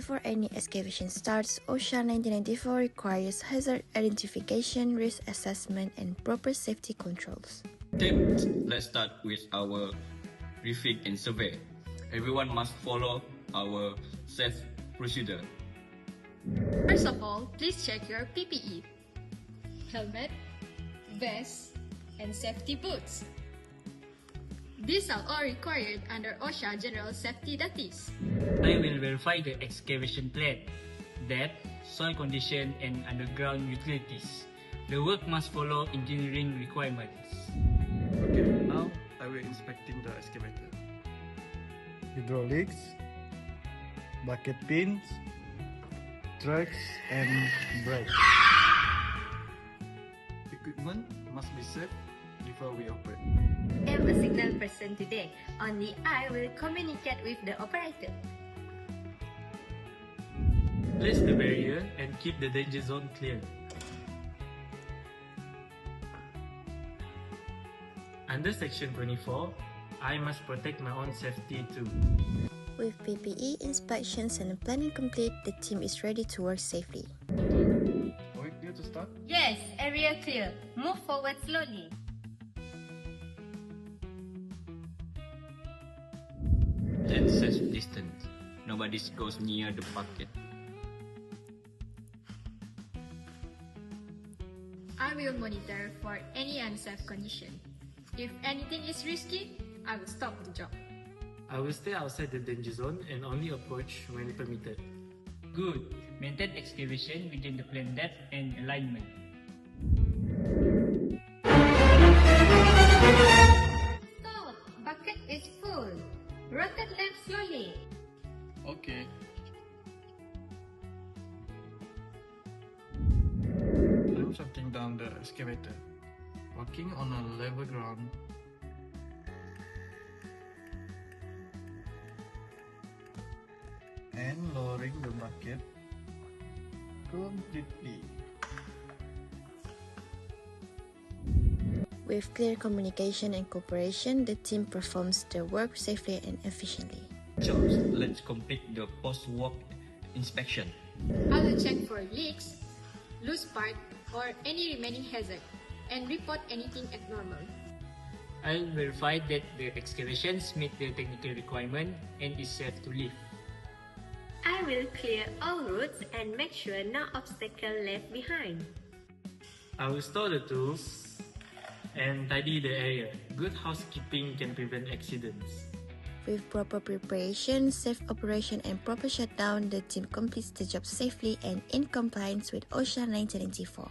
Before any excavation starts, OSHA 1994 requires hazard identification, risk assessment, and proper safety controls. Okay, let's start with our briefing and survey. Everyone must follow our safe procedure. First of all, please check your PPE, helmet, vest, and safety boots. These are all required under OSHA General Safety Duties. I will verify the excavation plan, depth, soil condition, and underground utilities. The work must follow engineering requirements. Okay, now I will inspecting the excavator. Hydraulics, bucket pins, tracks, and brakes. Equipment must be safe before we operate. I am a signal person today. Only I will communicate with the operator. Place the barrier and keep the danger zone clear. Under Section 24, I must protect my own safety too. With PPE, inspections, and planning complete, the team is ready to work safely. Are we clear to start? Yes, area clear. Move forward slowly. And safe distance. Nobody goes near the bucket. I will monitor for any unsafe condition. If anything is risky, I will stop the job. I will stay outside the danger zone and only approach when permitted. Good. Maintain excavation within the planned depth and alignment. Stop! Bucket is full. Rotate left slowly. Okay. I'm shutting down the excavator. Working on a level ground. And lowering the bucket completely. With clear communication and cooperation, the team performs their work safely and efficiently. Jobs. Let's complete the post-work inspection. I will check for leaks, loose part, or any remaining hazard, and report anything abnormal. I'll verify that the excavations meet the technical requirement and is safe to live. I will clear all routes and make sure no obstacle left behind. I will store the tools and tidy the area. Good housekeeping can prevent accidents. With proper preparation, safe operation, and proper shutdown, the team completes the job safely and in compliance with OSHA 1994.